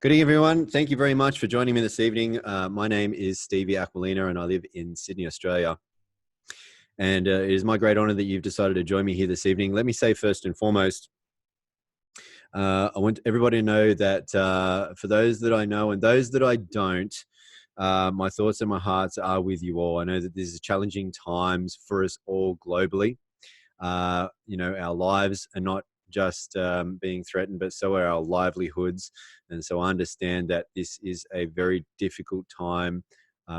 Good evening, everyone. Thank you very much for joining me this evening. My name is Stevie Aquilina, and I live in Sydney, Australia. And it is my great honor that you've decided to join me here this evening. Let me say first and foremost, I want everybody to know that for those that I know and those that I don't, my thoughts and my hearts are with you all. I know that this is challenging times for us all globally. Our lives are not just being threatened, but so are our livelihoods. And so I understand that this is a very difficult time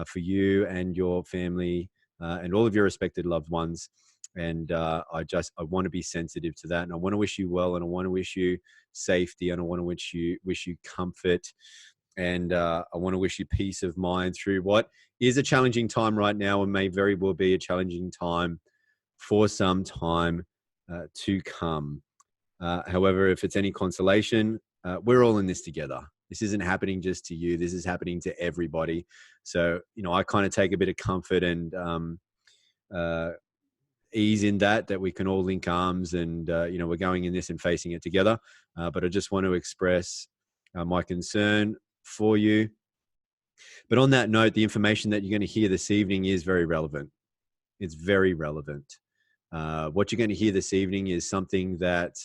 for you and your family and all of your respected loved ones. And I want to be sensitive to that. And I want to wish you well, and I want to wish you safety, and I want to wish you comfort. And I want to wish you peace of mind through what is a challenging time right now, and may very well be a challenging time for some time to come. However, if it's any consolation, we're all in this together. This isn't happening just to you. This is happening to everybody. So, I kind of take a bit of comfort and ease in that we can all link arms and, we're going in this and facing it together. But I just want to express my concern for you. But on that note, the information that you're going to hear this evening is very relevant. It's very relevant. What you're going to hear this evening is something that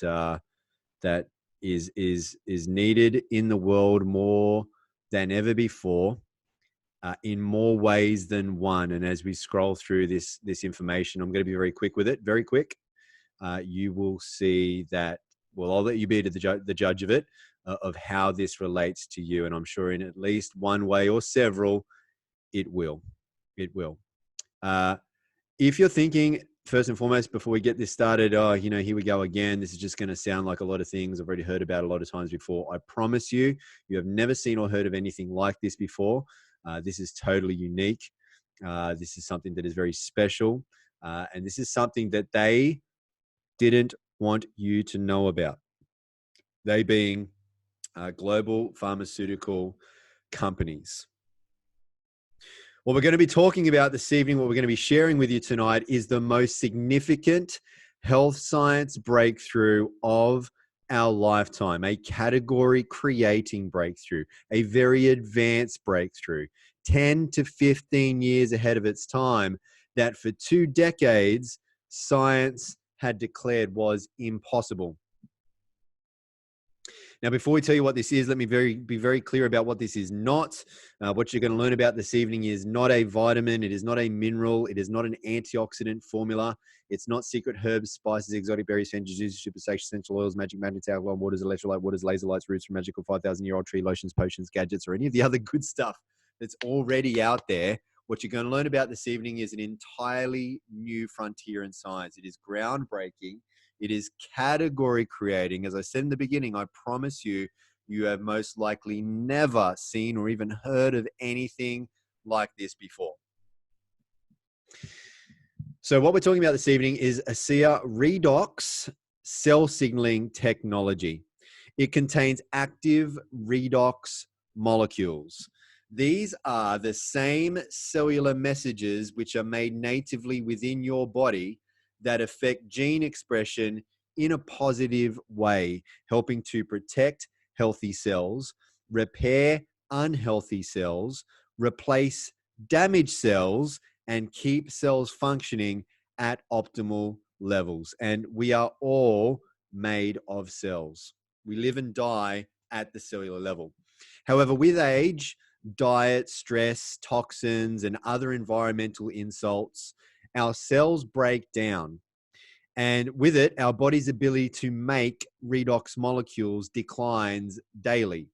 is needed in the world more than ever before, in more ways than one. And as we scroll through this information, I'm going to be very quick with it. Very quick. You will see that. Well, I'll let you be the judge of it, of how this relates to you. And I'm sure in at least one way or several, it will. It will. If you're thinking, first and foremost, before we get this started, here we go again. This is just going to sound like a lot of things I've already heard about a lot of times before. I promise you, you have never seen or heard of anything like this before. This is totally unique. This is something that is very special. And this is something that they didn't want you to know about. They being global pharmaceutical companies. What we're going to be talking about this evening, what we're going to be sharing with you tonight, is the most significant health science breakthrough of our lifetime, a category creating breakthrough, a very advanced breakthrough, 10 to 15 years ahead of its time, that for 2 decades, science had declared was impossible. Now, before we tell you what this is, let me be very clear about what this is not. What you're going to learn about this evening is not a vitamin. It is not a mineral. It is not an antioxidant formula. It's not secret herbs, spices, exotic berries, fancy juices, super essential oils, magic magnets, alkaline waters, electrolyte waters, laser lights, roots from magical 5,000-year-old tree, lotions, potions, gadgets, or any of the other good stuff that's already out there. What you're going to learn about this evening is an entirely new frontier in science. It is groundbreaking. It is category creating. As I said in the beginning, I promise you, you have most likely never seen or even heard of anything like this before. So what we're talking about this evening is ASEA REDOX cell signaling technology. It contains active redox molecules. These are the same cellular messages which are made natively within your body that affect gene expression in a positive way, helping to protect healthy cells, repair unhealthy cells, replace damaged cells, and keep cells functioning at optimal levels. And we are all made of cells. We live and die at the cellular level. However, with age, diet, stress, toxins, and other environmental insults, our cells break down. And with it, our body's ability to make redox molecules declines daily.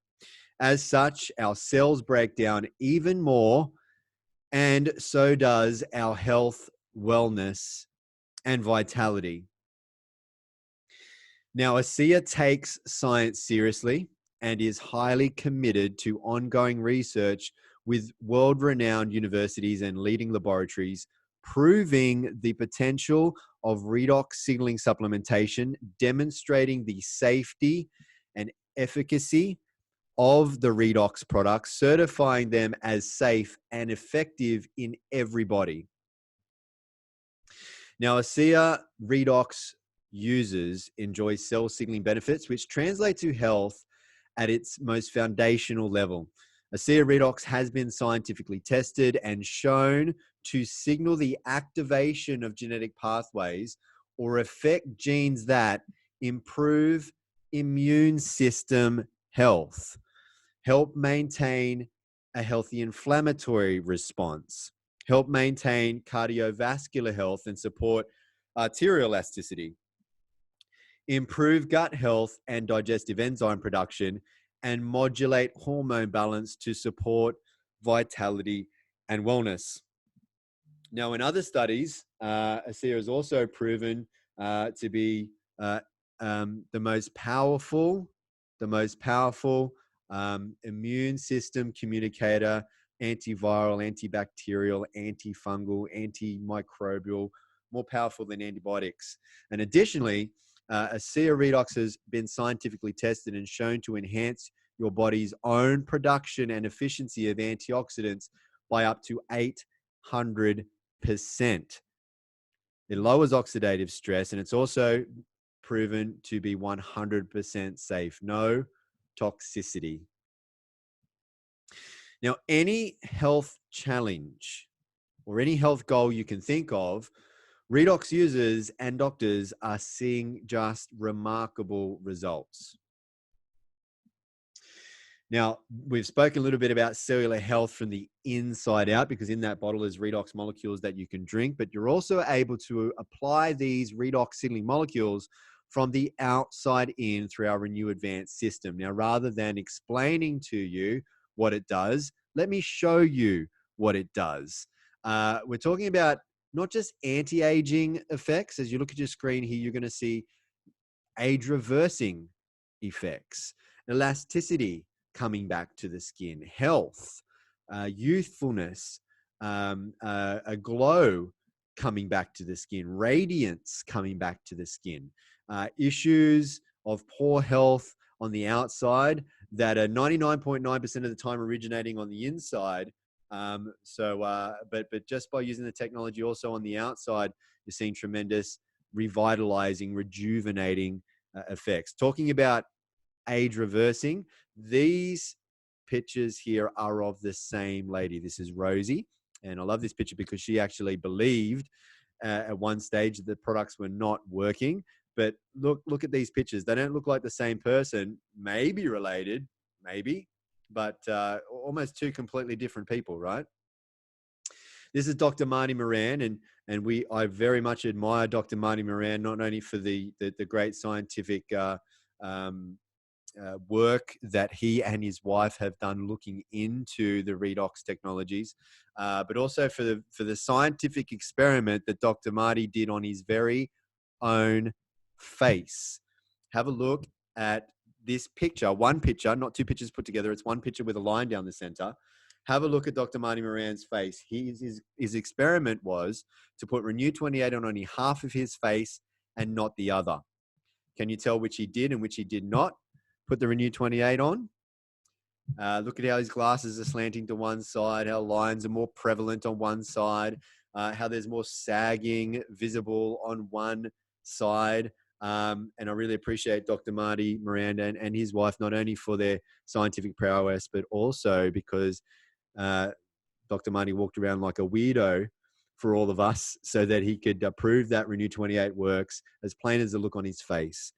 As such, our cells break down even more, and so does our health, wellness, and vitality. Now, ASEA takes science seriously and is highly committed to ongoing research with world-renowned universities and leading laboratories, proving the potential of redox signaling supplementation, demonstrating the safety and efficacy of the redox products, certifying them as safe and effective in everybody. Now, ASEA redox users enjoy cell signaling benefits, which translate to health at its most foundational level. ASEA Redox has been scientifically tested and shown to signal the activation of genetic pathways or affect genes that improve immune system health, help maintain a healthy inflammatory response, help maintain cardiovascular health and support arterial elasticity, improve gut health and digestive enzyme production, and modulate hormone balance to support vitality and wellness. Now, in other studies, ASEA has also proven to be the most powerful immune system communicator, antiviral, antibacterial, antifungal, antimicrobial, more powerful than antibiotics. And additionally, ASEA Redox has been scientifically tested and shown to enhance your body's own production and efficiency of antioxidants by up to 800%. It lowers oxidative stress, and it's also proven to be 100% safe. No toxicity. Now, any health challenge or any health goal you can think of, Redox users and doctors are seeing just remarkable results. Now, we've spoken a little bit about cellular health from the inside out, because in that bottle is redox molecules that you can drink, but you're also able to apply these redox signaling molecules from the outside in through our Renew Advanced system. Now, rather than explaining to you what it does, let me show you what it does. We're talking about not just anti-aging effects. As you look at your screen here, you're going to see age-reversing effects, elasticity coming back to the skin, health, youthfulness, a glow coming back to the skin, radiance coming back to the skin, issues of poor health on the outside that are 99.9% of the time originating on the inside. But just by using the technology also on the outside, you're seeing tremendous revitalizing, rejuvenating effects. Talking about age reversing, these pictures here are of the same lady. This is Rosie, and I love this picture because she actually believed at one stage that the products were not working. But look at these pictures. They don't look like the same person. Maybe related, maybe, but almost two completely different people, right? This is Dr. Marty Moran, and I very much admire Dr. Marty Moran, not only for the great scientific work that he and his wife have done looking into the redox technologies, but also for the scientific experiment that Dr. Marty did on his very own face. Have a look at this picture, one picture, not two pictures put together. It's one picture with a line down the center. Have a look at Dr. Marty Moran's face. His experiment was to put Renew 28 on only half of his face and not the other. Can you tell which he did and which he did not put the Renew 28 on? Look at how his glasses are slanting to one side, how lines are more prevalent on one side, how there's more sagging visible on one side. And I really appreciate Dr. Marty Miranda and his wife, not only for their scientific prowess, but also because Dr. Marty walked around like a weirdo for all of us so that he could prove that Renew 28 works, as plain as the look on his face.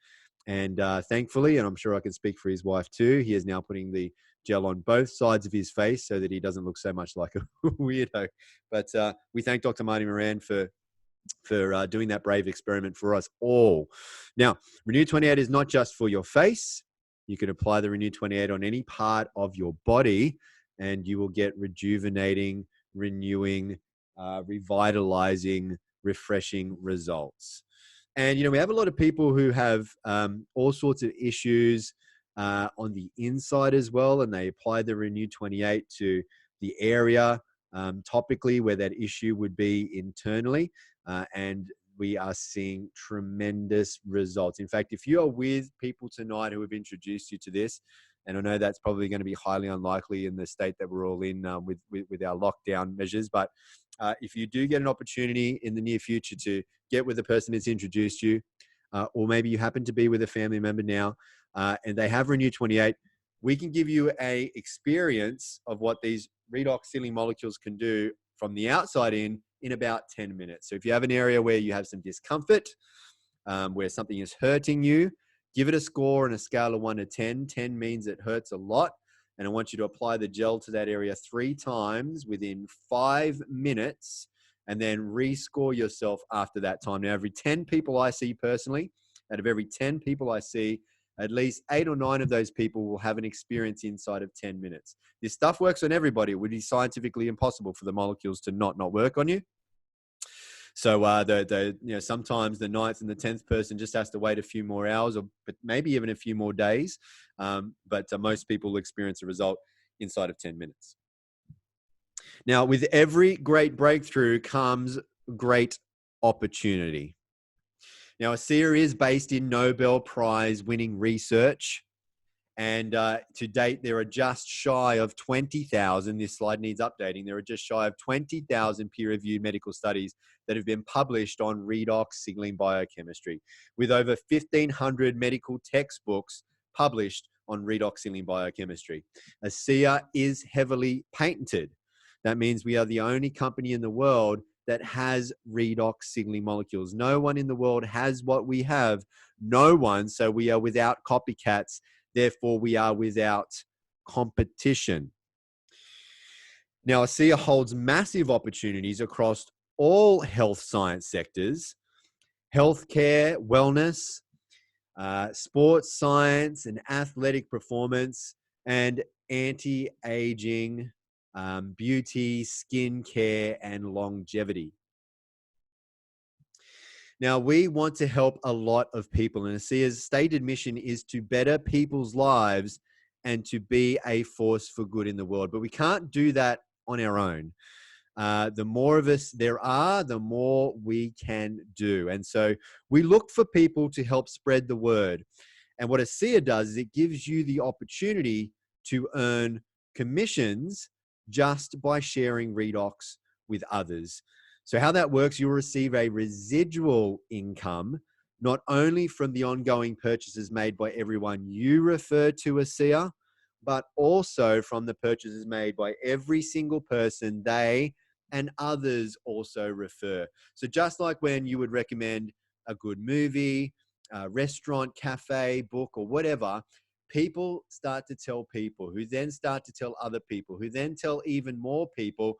And thankfully, and I'm sure I can speak for his wife too, he is now putting the gel on both sides of his face so that he doesn't look so much like a weirdo. But we thank Dr. Marty Moran for doing that brave experiment for us all. Now, Renew 28 is not just for your face. You can apply the Renew 28 on any part of your body, and you will get rejuvenating, renewing, revitalizing, refreshing results. And, we have a lot of people who have all sorts of issues on the inside as well, and they apply the Renew 28 to the area topically where that issue would be internally. And we are seeing tremendous results. In fact, if you are with people tonight who have introduced you to this, and I know that's probably going to be highly unlikely in the state that we're all in with our lockdown measures, but if you do get an opportunity in the near future to get with the person that's introduced you, or maybe you happen to be with a family member now, and they have Renew 28, we can give you a experience of what these redox sealing molecules can do from the outside in about 10 minutes. So if you have an area where you have some discomfort, where something is hurting you, give it a score on a scale of 1 to 10. 10 means it hurts a lot. And I want you to apply the gel to that area 3 times within 5 minutes, and then rescore yourself after that time. Now, every 10 people I see personally, out of every 10 people I see, at least 8 or 9 of those people will have an experience inside of 10 minutes. This stuff works on everybody. It would be scientifically impossible for the molecules to not work on you. So sometimes the 9th and the 10th person just has to wait a few more hours, or but maybe even a few more days. But most people will experience a result inside of 10 minutes. Now, with every great breakthrough comes great opportunity. Now, ASEA is based in Nobel Prize winning research. And to date, there are just shy of 20,000. This slide needs updating. There are just shy of 20,000 peer-reviewed medical studies that have been published on redox signaling biochemistry, with over 1,500 medical textbooks published on redox signaling biochemistry. ASEA is heavily patented. That means we are the only company in the world that has redox signaling molecules. No one in the world has what we have. No one. So we are without copycats. Therefore, we are without competition. Now, ASEA holds massive opportunities across all health science sectors: healthcare, wellness, sports science and athletic performance, and anti-aging, beauty, skincare, and longevity. Now, we want to help a lot of people, and ASEA's stated mission is to better people's lives and to be a force for good in the world. But we can't do that on our own. The more of us there are, the more we can do. And so we look for people to help spread the word. And what ASEA does is it gives you the opportunity to earn commissions just by sharing redox with others. So how that works, you'll receive a residual income, not only from the ongoing purchases made by everyone you refer to ASEA, but also from the purchases made by every single person they and others also refer. So just like when you would recommend a good movie, a restaurant, cafe, book, or whatever, people start to tell people who then start to tell other people who then tell even more people,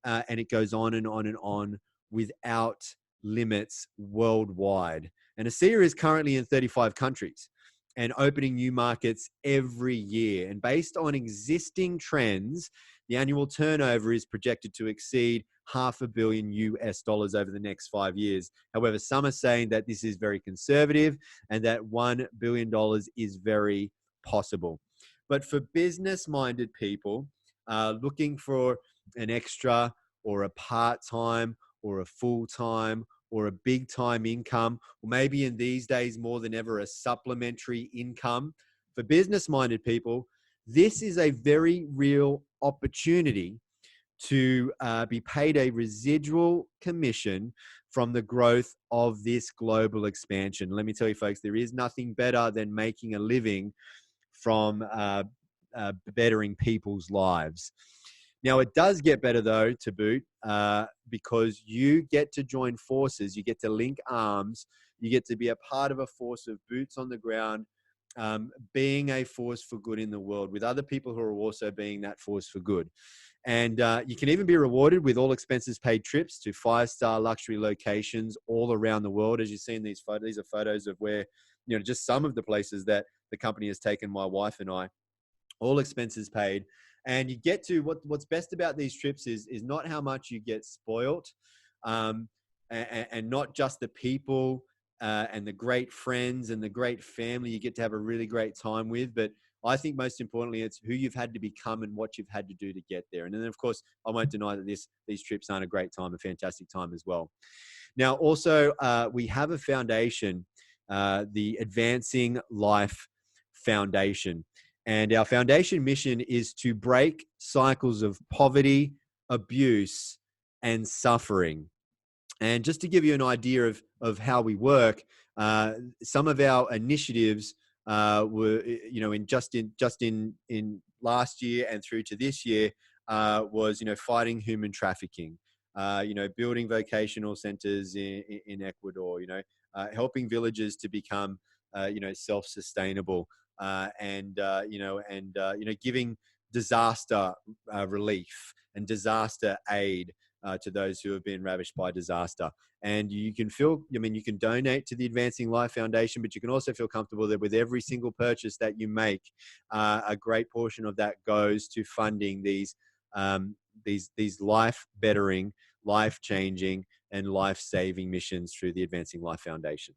and it goes on and on and on without limits worldwide. And ASEA is currently in 35 countries and opening new markets every year. And based on existing trends, the annual turnover is projected to exceed $500 million over the next 5 years. However, some are saying that this is very conservative and that $1 billion is very possible. But for business-minded people looking for an extra or a part-time or a full-time or a big-time income, or maybe in these days more than ever, a supplementary income. For business-minded people, this is a very real opportunity to be paid a residual commission from the growth of this global expansion. Let me tell you, folks, there is nothing better than making a living from bettering people's lives. Now, it does get better, though, to boot, because you get to join forces. You get to link arms. You get to be a part of a force of boots on the ground, being a force for good in the world with other people who are also being that force for good. And you can even be rewarded with all expenses paid trips to 5-star luxury locations all around the world. As you see in these photos, these are photos of where, just some of the places that the company has taken my wife and I, all expenses paid. And you get to what's best about these trips is not how much you get spoiled, and not just the people and the great friends and the great family you get to have a really great time with, but I think most importantly, it's who you've had to become and what you've had to do to get there. And then, of course, I won't deny that these trips aren't a great time, a fantastic time as well. Now, also, we have a foundation, the Advancing Life Foundation. And our foundation mission is to break cycles of poverty, abuse, and suffering. And just to give you an idea of how we work, some of our initiatives were, in last year and through to this year, was fighting human trafficking, building vocational centers in Ecuador, helping villages to become self-sustainable, giving disaster relief and disaster aid to those who have been ravished by disaster. And you can you can donate to the Advancing Life Foundation, but you can also feel comfortable that with every single purchase that you make, a great portion of that goes to funding these life-bettering, life-changing, and life-saving missions through the Advancing Life Foundation.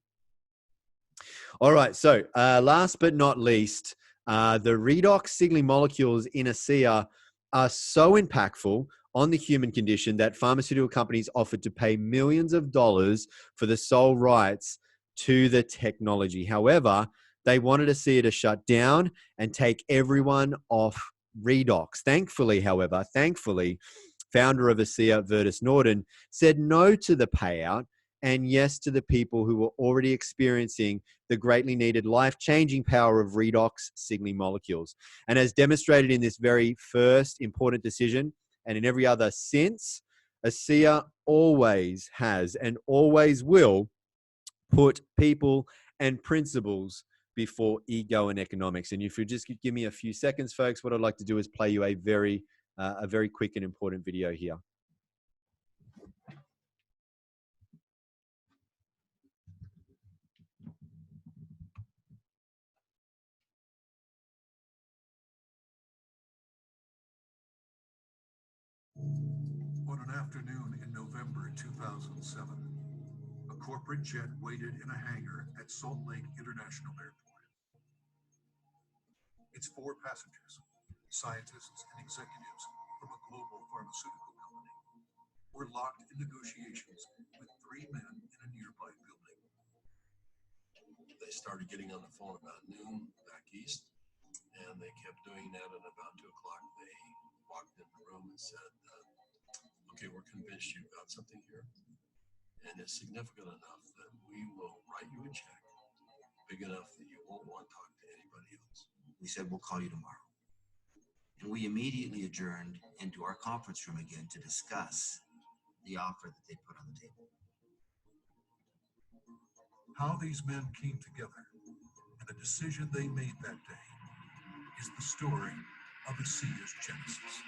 All right, so last but not least, the redox signaling molecules in ASEA are so impactful on the human condition that pharmaceutical companies offered to pay millions of dollars for the sole rights to the technology. However, they wanted ASEA to shut down and take everyone off redox. Thankfully, founder of ASEA, Vertus Norden, said no to the payout and yes to the people who were already experiencing the greatly needed life-changing power of redox signaling molecules. And as demonstrated in this very first important decision, and in every other since, ASEA always has and always will put people and principles before ego and economics. And if you just give me a few seconds, folks, what I'd like to do is play you a very quick and important video here. On an afternoon in November 2007, a corporate jet waited in a hangar at Salt Lake International Airport. Its 4 passengers, scientists and executives from a global pharmaceutical company, were locked in negotiations with 3 men in a nearby building. They started getting on the phone about noon back east, and they kept doing that, and about 2 o'clock they walked in the room and said, okay, we're convinced you've got something here, and it's significant enough that we will write you a check big enough that you won't want to talk to anybody else. We said, we'll call you tomorrow. And we immediately adjourned into our conference room again to discuss the offer that they put on the table. How these men came together and the decision they made that day is the story of ASEA's genesis.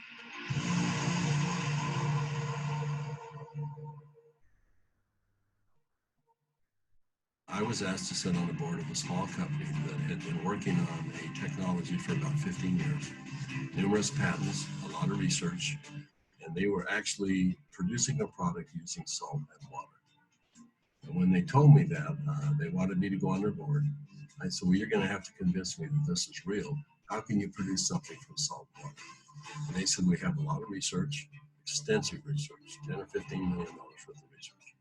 I was asked to sit on the board of a small company that had been working on a technology for about 15 years, numerous patents, a lot of research, and they were actually producing a product using salt and water. And when they told me that, they wanted me to go on their board. I said, well, you're going to have to convince me that this is real. How can you produce something from salt and water? And they said, we have a lot of research, extensive research, $10 or $15 million worth of research.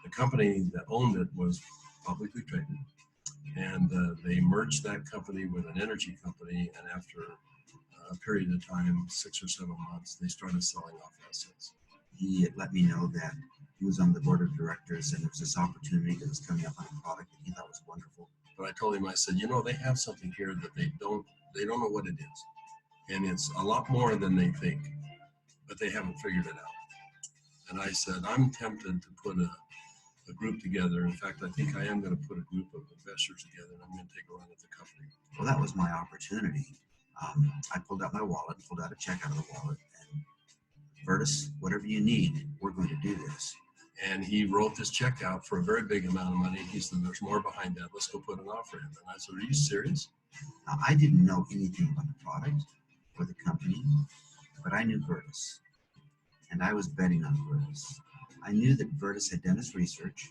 The company that owned it was publicly traded, and they merged that company with an energy company, and after a period of time, 6 or 7 months, they started selling off assets. He had let me know that he was on the board of directors and there was this opportunity that was coming up on a product that he thought was wonderful. But I told him, I said, you know, they have something here that they don't know what it is. And it's a lot more than they think, but they haven't figured it out. And I said, I'm tempted to put a group together. In fact, I think I am going to put a group of investors together, and I'm going to take a run at the company. Well, that was my opportunity. I pulled out my wallet, pulled out a check out of the wallet, and Vertus, whatever you need, we're going to do this. And he wrote this check out for a very big amount of money. He said, there's more behind that. Let's go put an offer in. And I said, are you serious? Now, I didn't know anything about the product or the company, but I knew Vertus, and I was betting on Vertus. I knew that Vertus had done his research.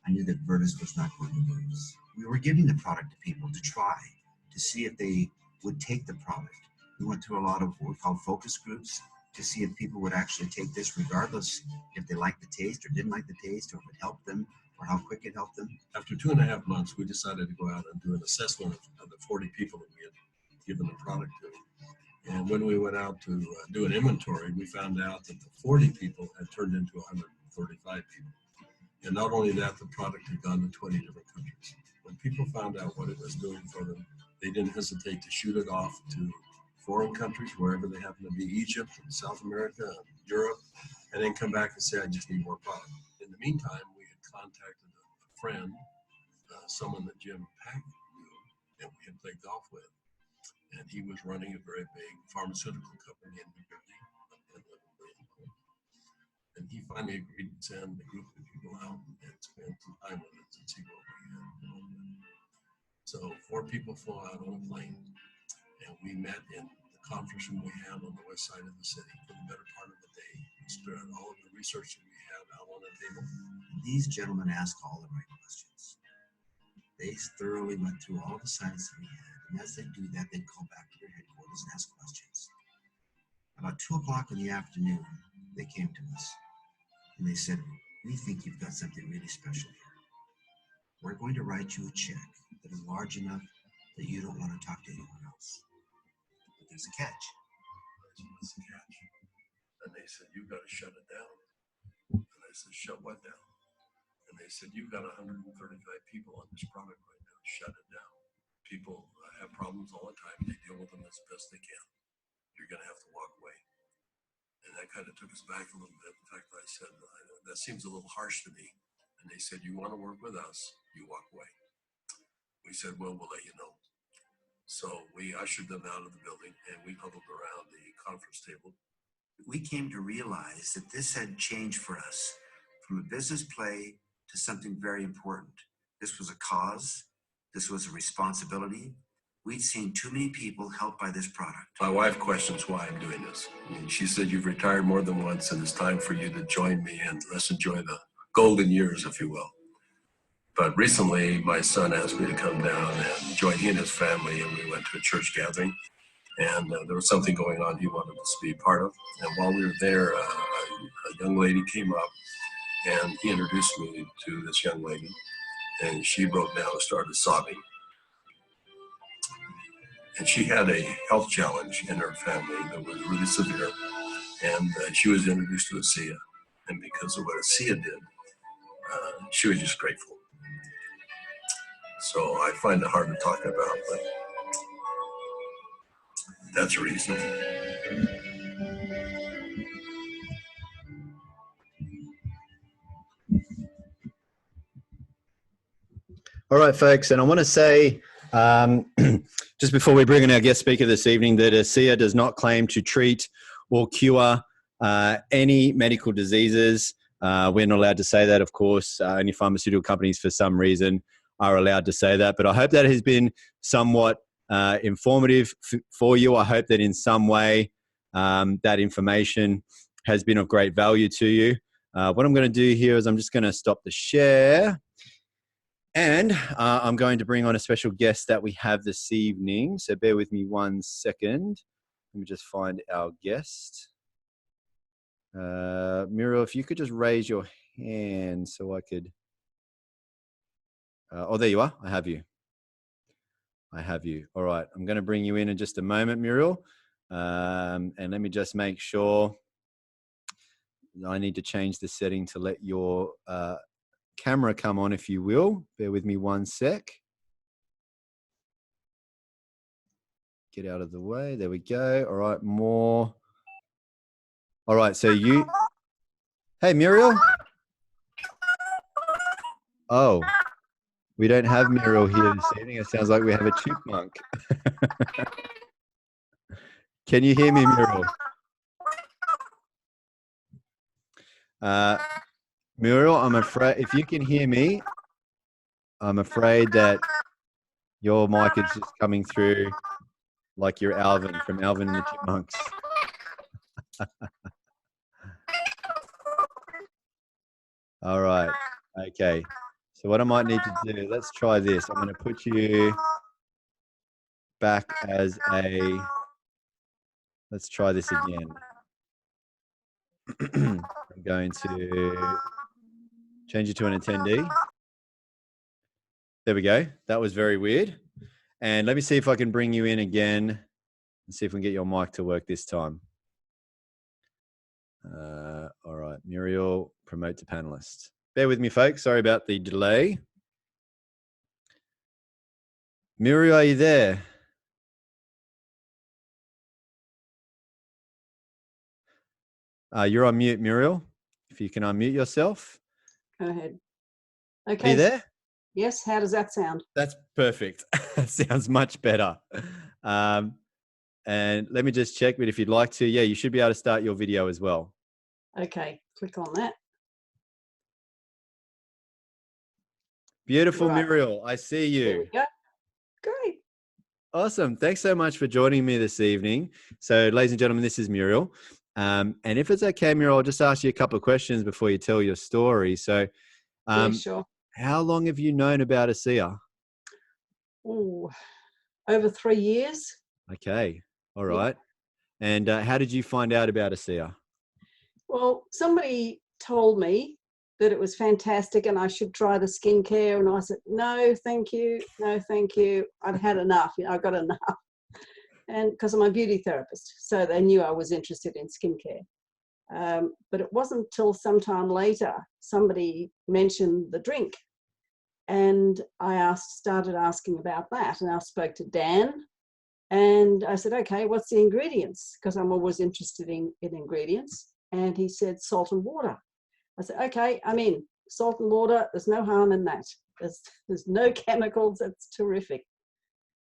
I knew that Vertus was not going to lose. We were giving the product to people to try, to see if they would take the product. We went through a lot of what we call focus groups to see if people would actually take this regardless if they liked the taste or didn't like the taste, or if it helped them, or how quick it helped them. After 2.5 months, we decided to go out and do an assessment of the 40 people that we had given the product to. And when we went out to do an inventory, we found out that the 40 people had turned into 135 people. And not only that, the product had gone to 20 different countries. When people found out what it was doing for them, they didn't hesitate to shoot it off to foreign countries, wherever they happen to be, Egypt and South America, and Europe, and then come back and say, I just need more product. In the meantime, we had contacted a friend, someone that Jim Pack knew, and we had played golf with. And he was running a very big pharmaceutical company in New Jersey, and he finally agreed to send a group of people out and spend some time with us and see what we had. So 4 people flew out on a plane, and we met in the conference room we had on the west side of the city for the better part of the day. We spread all of the research that we had out on the table. These gentlemen asked all the right questions. They thoroughly went through all the science that we had, and as they do that, they'd call back to their headquarters and ask questions. About 2 o'clock in the afternoon, they came to us, and they said, we think you've got something really special here. We're going to write you a check that is large enough that you don't want to talk to anyone else. But there's a catch. What's the catch? And they said, you've got to shut it down. And I said, shut what down? And they said, you've got 135 people on this product right now. Shut it down. People have problems all the time. They deal with them as best they can. You're going to have to walk away. And that kind of took us back a little bit. In fact, I said, that seems a little harsh to me. And they said, you want to work with us, you walk away. We said, well, we'll let you know. So we ushered them out of the building, and we huddled around the conference table. We came to realize that this had changed for us from a business play to something very important. This was a cause. This was a responsibility. We'd seen too many people helped by this product. My wife questions why I'm doing this. She said, you've retired more than once, and it's time for you to join me, and let's enjoy the golden years, if you will. But recently, my son asked me to come down and join he and his family, and we went to a church gathering. And there was something going on he wanted us to be part of. And while we were there, a young lady came up, and he introduced me to this young lady. And she broke down and started sobbing. And she had a health challenge in her family that was really severe. And she was introduced to ASEA. And because of what ASEA did, she was just grateful. So I find it hard to talk about, but that's a reason. All right, folks, and I want to say, just before we bring in our guest speaker this evening, that ASEA does not claim to treat or cure any medical diseases. We're not allowed to say that, of course. Only pharmaceutical companies, for some reason, are allowed to say that. But I hope that has been somewhat informative for you. I hope that in some way that information has been of great value to you. What I'm going to do here is I'm just going to stop the share. And I'm going to bring on a special guest that we have this evening. So bear with me 1 second. Let me just find our guest. Muriel, if you could just raise your hand so I could... oh, there you are. I have you. I have you. All right. I'm going to bring you in just a moment, Muriel. And let me just make sure. I need to change the setting to let your... camera come on, if you will. Bear with me 1 sec. Get out of the way. There we go. All right, more. All right, so you... Hey, Muriel. Oh, we don't have Muriel here this evening. It sounds like we have a chipmunk. Can you hear me, Muriel? Muriel, I'm afraid, if you can hear me, I'm afraid that your mic is just coming through like you're Alvin from Alvin and the Chipmunks. All right. Okay. So what I might need to do, let's try this. I'm going to put you back as a, let's try this again. I'm going to change you to an attendee. There we go. That was very weird. And let me see if I can bring you in again and see if we can get your mic to work this time. All right, Muriel, promote to panelist. Bear with me, folks. Sorry about the delay. Muriel, are you there? You're on mute, Muriel. If you can unmute yourself. Go ahead. Are you Okay. there? Yes. How does that sound? That's perfect. Sounds much better. And let me just check, but if you'd like to, yeah, you should be able to start your video as well. Okay. Click on that. Beautiful, Right. Muriel. I see There you. we go. Great. Awesome. Thanks so much for joining me this evening. So, ladies and gentlemen, this is Muriel. And if it's okay, Muriel, I'll just ask you a couple of questions before you tell your story. So, Yeah, sure. how long have you known about ASEA? Ooh, over 3 years. Okay. All Yeah. right. And how did you find out about ASEA? Well, somebody told me that it was fantastic and I should try the skincare, and I said, no, thank you. No, thank you. I'd had enough. I got enough. And because I'm a beauty therapist, so they knew I was interested in skincare. But it wasn't till sometime later somebody mentioned the drink, and I started asking about that, and I spoke to Dan, and I said, okay, what's the ingredients? Because I'm always interested in ingredients. And he said salt and water. I said, okay, I'm in. Salt and water, there's no harm in that. There's no chemicals. That's terrific.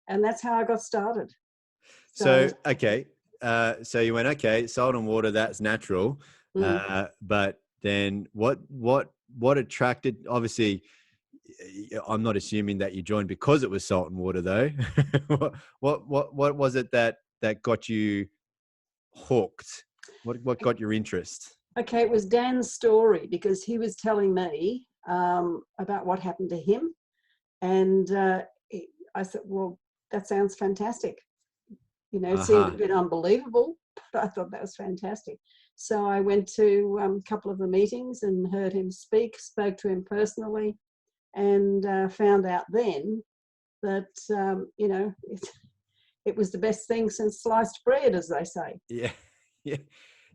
And that's how I got started. So okay. So you went, okay, salt and water, that's natural. But then what attracted, obviously, I'm not assuming that you joined because it was salt and water though. what was it that got you hooked? What got your interest? Okay, it was Dan's story, because he was telling me about what happened to him. And I said, well, that sounds fantastic. It seemed a bit unbelievable, but I thought that was fantastic. So I went to a couple of the meetings and heard him speak, spoke to him personally, and found out then that, it was the best thing since sliced bread, as they say. Yeah. Yeah.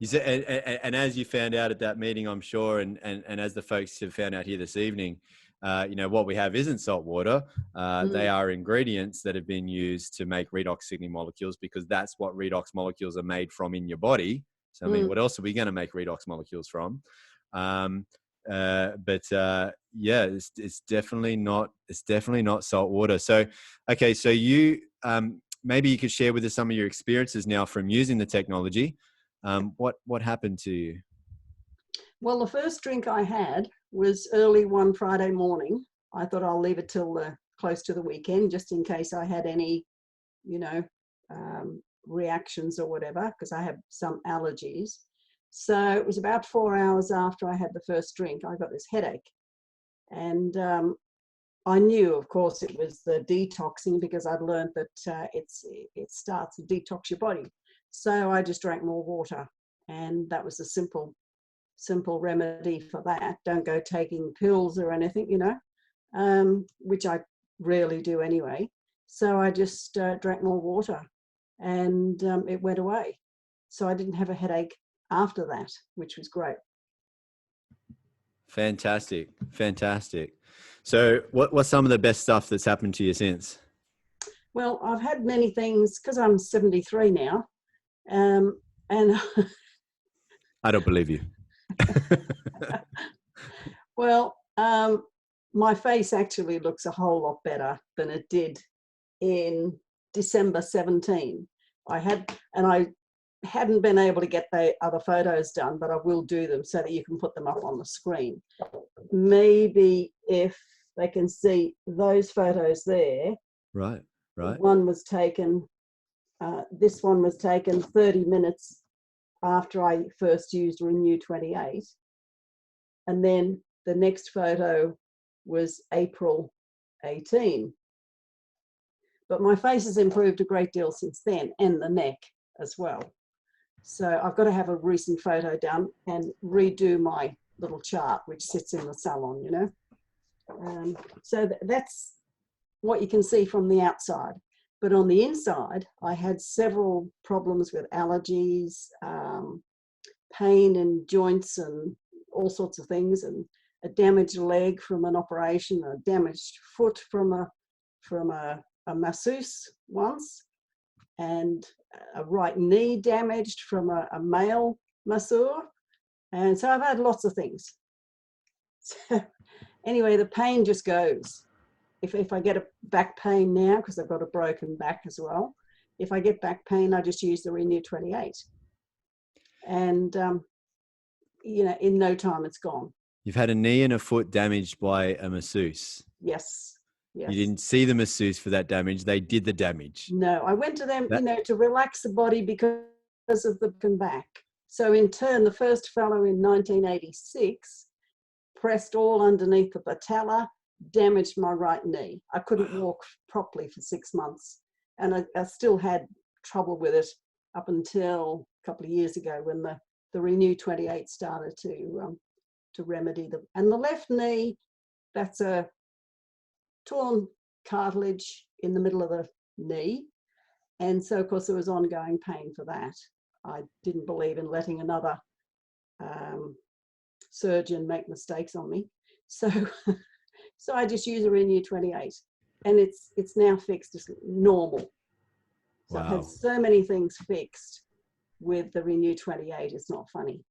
You said, and as you found out at that meeting, I'm sure, and as the folks have found out here this evening, what we have isn't salt water. They are ingredients that have been used to make redox signaling molecules, because that's what redox molecules are made from in your body. So, I mean, what else are we going to make redox molecules from? Yeah, it's definitely not salt water. So, okay, so you maybe you could share with us some of your experiences now from using the technology. What happened to you? Well, the first drink I had was early one Friday morning. I thought I'll leave it till close to the weekend, just in case I had any, reactions or whatever, because I have some allergies. So it was about 4 hours after I had the first drink, I got this headache. And I knew, of course, it was the detoxing, because I'd learned that it starts to detox your body. So I just drank more water, and that was a simple remedy for that. Don't go taking pills or anything, which I rarely do anyway. So I just drank more water, and it went away. So I didn't have a headache after that, which was great. Fantastic. So what's some of the best stuff that's happened to you since? Well, I've had many things, because I'm 73 now, and I don't believe you. well, my face actually looks a whole lot better than it did in December 17. I hadn't been able to get the other photos done, but I will do them so that you can put them up on the screen. Maybe if they can see those photos there. Right. One was taken, this one was taken 30 minutes after I first used Renew 28. And then the next photo was April 18. But my face has improved a great deal since then, and the neck as well. So I've got to have a recent photo done and redo my little chart, which sits in the salon, So that's what you can see from the outside. But on the inside, I had several problems with allergies, pain in joints and all sorts of things. a damaged leg from an operation, a damaged foot from a masseuse once, and a right knee damaged from a male masseur. And so I've had lots of things. So anyway, the pain just goes. If I get a back pain now, because I've got a broken back as well, if I get back pain, I just use the Renew 28. And, you know, in no time, it's gone. You've had a knee and a foot damaged by a masseuse. Yes. Yes. You didn't see the masseuse for that damage. They did the damage. No, I went to them, you know, to relax the body because of the broken back. So in turn, the first fellow in 1986 pressed all underneath the patella, damaged my right knee. I couldn't walk properly for 6 months. And I still had trouble with it up until a couple of years ago when the Renew 28 started to remedy them. And the left knee, that's a torn cartilage in the middle of the knee. And so, of course, there was ongoing pain for that. I didn't believe in letting another surgeon make mistakes on me. So, so I just use a Renew 28, and it's now fixed. It's normal. So I've had so many things fixed with the Renew 28. It's not funny.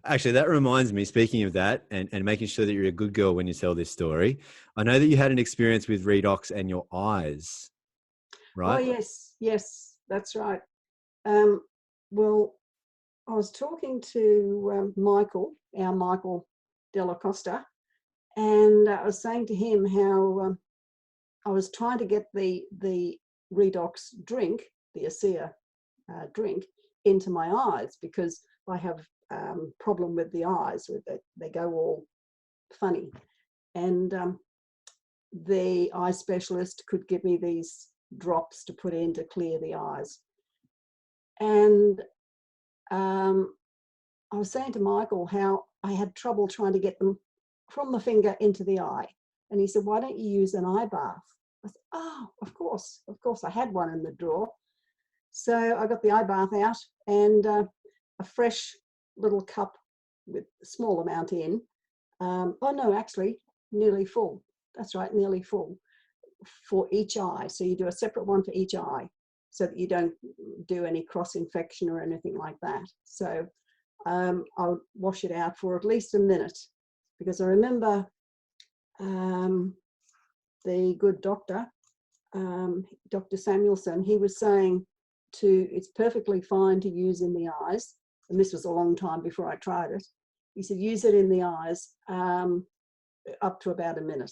Actually, that reminds me, speaking of that and making sure that you're a good girl when you tell this story, I know that you had an experience with REDOX and your eyes, right? Oh, yes, that's right. Well, I was talking to Michael Della Costa, and I was saying to him how I was trying to get the REDOX drink, the ASEA drink, into my eyes because I have problem with the eyes. They go all funny. And the eye specialist could give me these drops to put in to clear the eyes. And I was saying to Michael how I had trouble trying to get them from the finger into the eye. And he said, why don't you use an eye bath? I said, oh, of course, I had one in the drawer. So I got the eye bath out and a fresh little cup with a small amount in. Oh no, actually nearly full. That's right, nearly full for each eye. So you do a separate one for each eye so that you don't do any cross infection or anything like that. So I'll wash it out for at least a minute because I remember the good doctor, Dr. Samuelson, he was saying it's perfectly fine to use in the eyes. And this was a long time before I tried it. He said, use it in the eyes up to about a minute.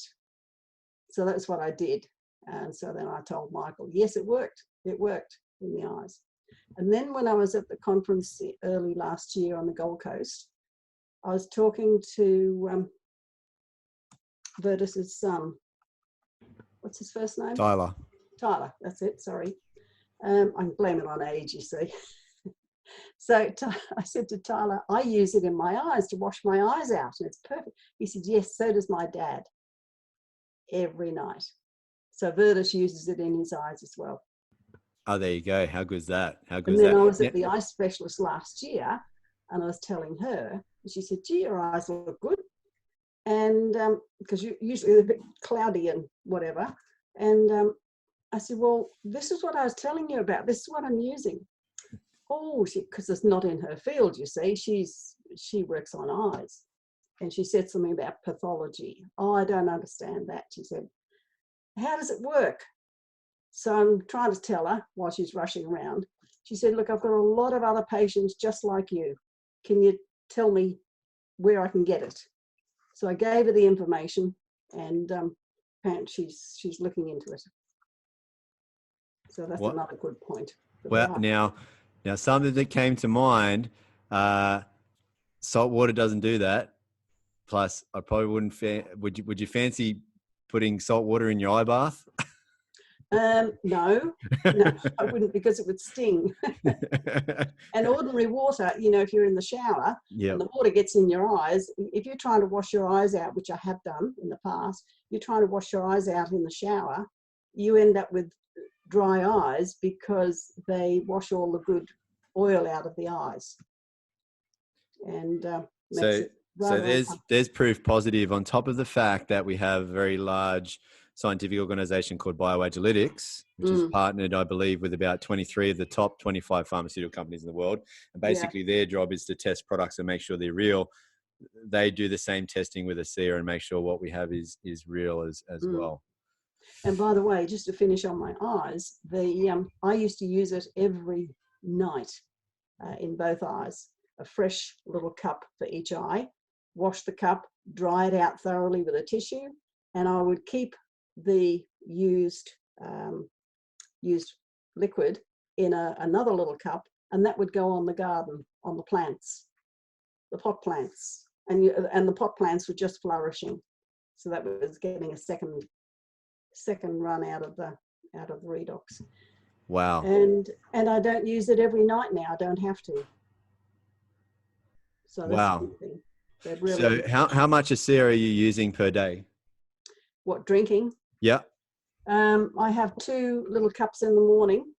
So that's what I did. And so then I told Michael, yes, it worked. It worked in the eyes. And then when I was at the conference early last year on the Gold Coast, I was talking to Vertus's son. What's his first name? Tyler, that's it, sorry. I can blame it on age, you see. So I said to Tyler, I use it in my eyes to wash my eyes out, and it's perfect. He said, yes, so does my dad, every night. So Vertus uses it in his eyes as well. Oh, there you go. How good is that? How good And is then that? I was at the eye specialist last year, and I was telling her, and she said, gee, your eyes look good. And because usually they're a bit cloudy and whatever. And I said, well, this is what I was telling you about. This is what I'm using. Oh, because it's not in her field, you see. She works on eyes. And she said something about pathology. Oh, I don't understand that. She said, how does it work? So I'm trying to tell her while she's rushing around. She said, look, I've got a lot of other patients just like you. Can you tell me where I can get it? So I gave her the information, and apparently she's looking into it. So that's another good point. Well, now something that came to mind, salt water doesn't do that. Plus, I probably wouldn't, would you fancy putting salt water in your eye bath? No, I wouldn't, because it would sting. And ordinary water, if you're in the shower and the water gets in your eyes, if you're trying to wash your eyes out, which I have done in the past, you're trying to wash your eyes out in the shower, you end up with dry eyes because they wash all the good oil out of the eyes. And So rather than there's proof positive on top of the fact that we have a very large scientific organization called Bioagilytics, which is partnered, I believe, with about 23 of the top 25 pharmaceutical companies in the world. And basically their job is to test products and make sure they're real. They do the same testing with ASEA and make sure what we have is real as well. And by the way, just to finish on my eyes, I used to use it every night in both eyes, a fresh little cup for each eye, wash the cup, dry it out thoroughly with a tissue, and I would keep the used liquid in another little cup, and that would go on the garden, on the plants, the pot plants, and the pot plants were just flourishing. So that was getting a second run out of the REDOX. Wow. And I don't use it every night now. I don't have to. So that's wow. a good thing. Really, so how much ASEA are you using per day? What, drinking? Yeah. I have 2 little cups in the morning,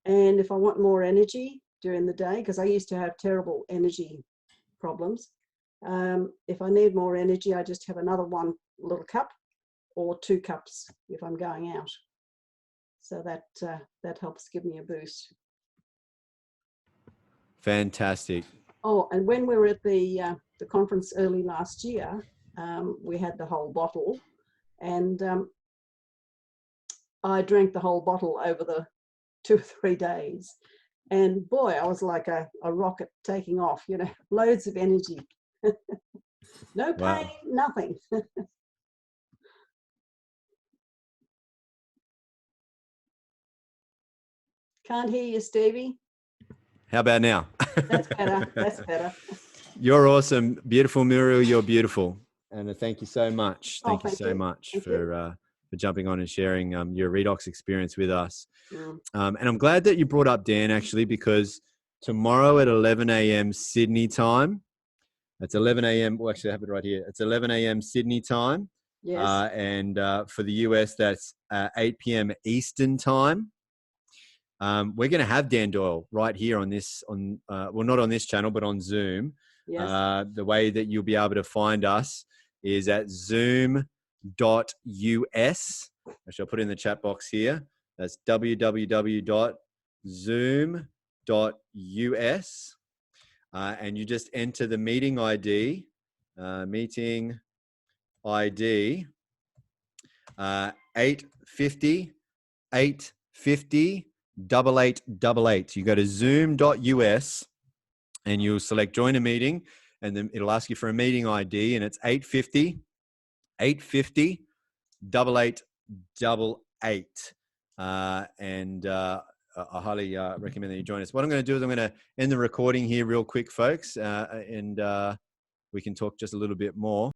and if I want more energy during the day, because I used to have terrible energy problems, if I need more energy, I just have another 1 little cup, or 2 cups if I'm going out. So that helps give me a boost. Fantastic. Oh, and when we were at the conference early last year, we had the whole bottle, and I drank the whole bottle over the 2 or 3 days. And boy, I was like a rocket taking off, loads of energy. No pain, Wow. nothing. Can't hear you, Stevie. How about now? That's better. That's better. You're awesome. Beautiful, Murial. You're beautiful. And thank you so much. Thank you so much for jumping on and sharing your REDOX experience with us. And I'm glad that you brought up Dan, actually, because tomorrow at 11 a.m. Sydney time, it's 11 a.m. Well, actually, I have it right here. It's 11 a.m. Sydney time. Yes. And for the US, that's 8 p.m. Eastern time. We're going to have Dan Doyle right here on this, well, not on this channel, but on Zoom. Yes. The way that you'll be able to find us is at zoom.us. I shall put in the chat box here. That's www.zoom.us. And you just enter the meeting ID, 850 8888. You go to zoom.us and you'll select join a meeting, and then it'll ask you for a meeting ID, and it's 850 8888. I highly recommend that you join us. What I'm going to do is I'm going to end the recording here real quick, folks, and we can talk just a little bit more.